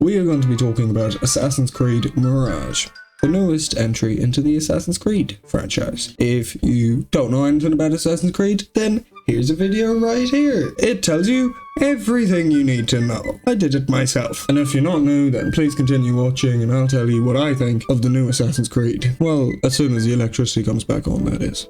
we are going to be talking about Assassin's Creed Mirage, the newest entry into the Assassin's Creed franchise. If you don't know anything about Assassin's Creed, then here's a video right here. It tells you everything you need to know. I did it myself. And if you're not new, then please continue watching and I'll tell you what I think of the new Assassin's Creed. Well, as soon as the electricity comes back on, that is.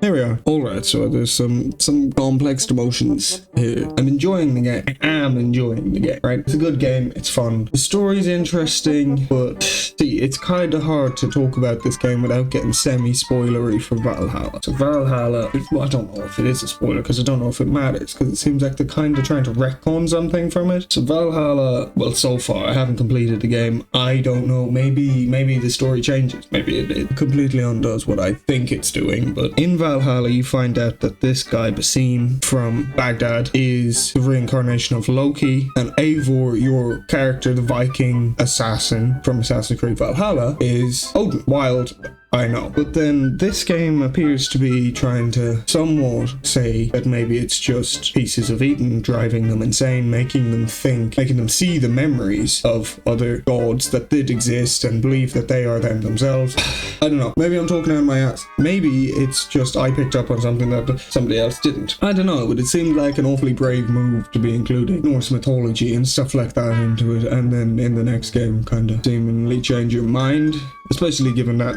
Here we are. Alright, so there's some complex emotions here. I'm enjoying the game. I am enjoying the game, right? It's a good game. It's fun. The story's interesting, but see, it's kind of hard to talk about this game without getting semi-spoilery for Valhalla. So Valhalla, well, I don't know if it is a spoiler because I don't know if it matters because it seems like they're kind of trying to retcon something from it. So Valhalla, well, so far I haven't completed the game. I don't know. Maybe the story changes. Maybe it completely undoes what I think it's doing. But in Valhalla, you find out that this guy, Basim from Baghdad, is the reincarnation of Loki, and Eivor, your character, the Viking assassin from Assassin's Creed Valhalla, is Odin. Wild, I know. But then this game appears to be trying to somewhat say that maybe it's just pieces of Eden driving them insane, making them think, making them see the memories of other gods that did exist and believe that they are them themselves. I don't know. Maybe I'm talking out of my ass. Maybe it's just I picked up on something that somebody else didn't. I don't know, but it seemed like an awfully brave move to be including Norse mythology and stuff like that into it, and then in the next game kind of seemingly change your mind, especially given that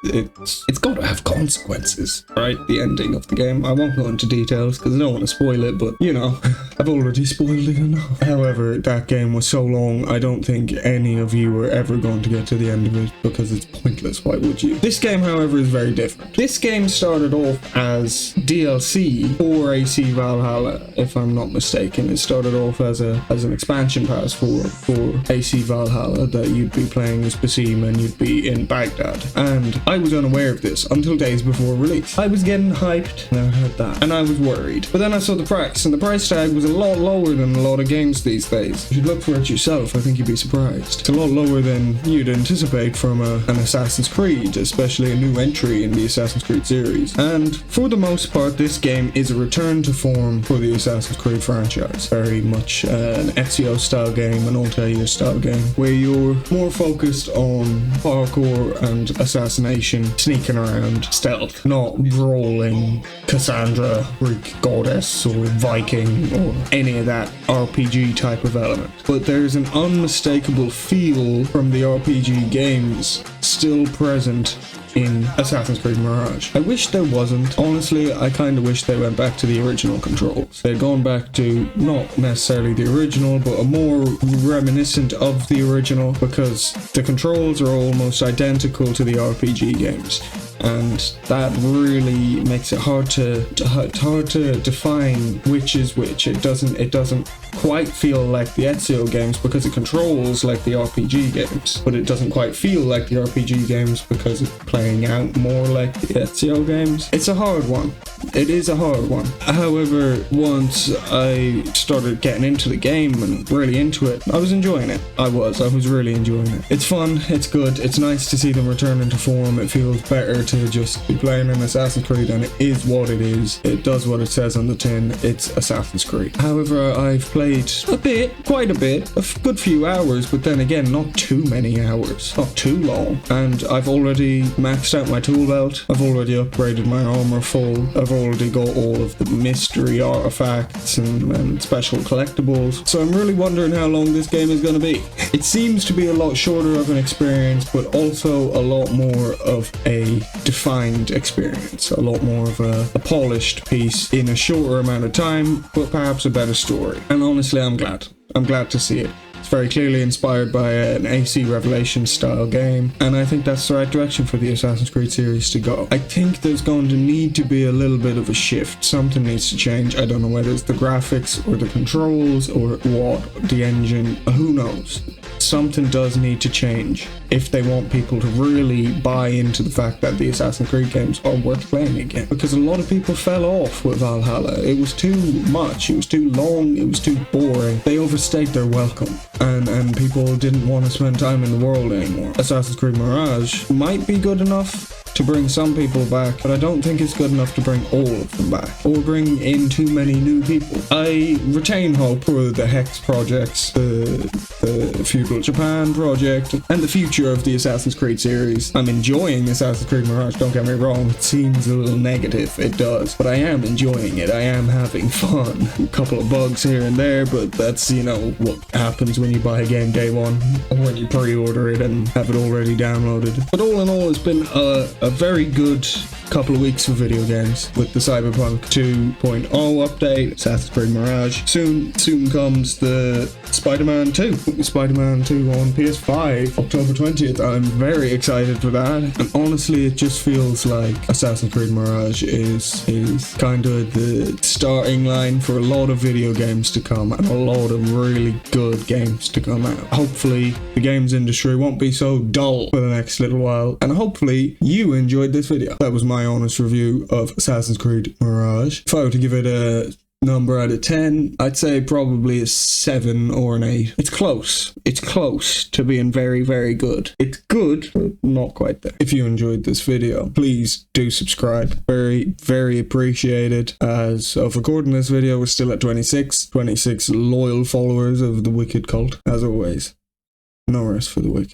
it's got to have consequences, right? The ending of the game. I won't go into details because I don't want to spoil it, but you know, I've already spoiled it enough. However, that game was so long, I don't think any of you are ever going to get to the end of it because it's pointless. Why would you? This game, however, is very different. This game started off as DLC for AC Valhalla, if I'm not mistaken. It started off as an expansion pass for AC Valhalla that you'd be playing as Basim and you'd be in Baghdad. And I was unaware of this until days before release. I was getting hyped and I heard that, and I was worried. But then I saw the price, and the price tag was a lot lower than a lot of games these days. You should look for it yourself. I think you'd be surprised. It's a lot lower than you'd anticipate from an Assassin's Creed, especially a new entry in the Assassin's Creed series. And for the most part, this game is a return to form for the Assassin's Creed franchise. Very much an Ezio style game, an Altair style game, where you're more focused on parkour and assassination, sneaking around, stealth, not rolling Cassandra, Greek goddess, or Viking, or any of that RPG type of element. But there's an unmistakable feel from the RPG games still present in Assassin's Creed Mirage. I wish there wasn't. Honestly, I kind of wish they went back to the original controls. They'd gone back to not necessarily the original, but a more reminiscent of the original, because the controls are almost identical to the RPG games. And that really makes it hard to define which is which. It doesn't quite feel like the Ezio games because it controls like the RPG games, but it doesn't quite feel like the RPG games because it's playing out more like the Ezio games. It's a hard one. It is a hard one. However, once I started getting into the game and really into it, I was enjoying it. I was really enjoying it. It's fun, it's good, it's nice to see them return to form. It feels better to just be playing an Assassin's Creed, and it is what it is. It does what it says on the tin. It's Assassin's Creed. However, I've played quite a bit, a good few hours, but then again, not too many hours, not too long. And I've already maxed out my tool belt. I've already upgraded my armor full. I've already got all of the mystery artifacts and special collectibles. So I'm really wondering how long this game is going to be. It seems to be a lot shorter of an experience, but also a lot more of a defined experience, a lot more of a polished piece in a shorter amount of time, but perhaps a better story. And honestly, I'm glad to see it. It's very clearly inspired by an AC Revelation style game, and I think that's the right direction for the Assassin's Creed series to go. I think there's going to need to be a little bit of a shift. Something needs to change. I don't know whether it's the graphics or the controls or what, the engine, who knows. Something does need to change if they want people to really buy into the fact that the Assassin's Creed games are worth playing again. Because a lot of people fell off with Valhalla. It was too much, it was too long, it was too boring. They overstayed their welcome, and people didn't want to spend time in the world anymore. Assassin's Creed Mirage might be good enough to bring some people back, but I don't think it's good enough to bring all of them back, or bring in too many new people. I retain hope for the Hex projects, the Feudal Japan project, and the future of the Assassin's Creed series. I'm enjoying Assassin's Creed Mirage, don't get me wrong, it seems a little negative, it does, but I am enjoying it, I am having fun. A couple of bugs here and there, but that's, you know, what happens when you buy a game day one, or when you pre-order it and have it already downloaded. But all in all, it's been a very good couple of weeks for video games with the Cyberpunk 2.0 update, Assassin's Creed Mirage. Soon comes the Spider-Man 2 on PS5, October 20th. I'm very excited for that, and honestly it just feels like Assassin's Creed Mirage is kind of the starting line for a lot of video games to come, and a lot of really good games to come out. Hopefully the games industry won't be so dull for the next little while, and hopefully you enjoyed this video. That was my honest review of Assassin's Creed Mirage. If I were to give it a number out of 10, I'd say probably a 7 or an 8. It's close. It's close to being very, very good. It's good, but not quite there. If you enjoyed this video, please do subscribe. Very, very appreciated. As of recording this video, we're still at 26 loyal followers of the Wicked Cult. As always, no rest for the wicked.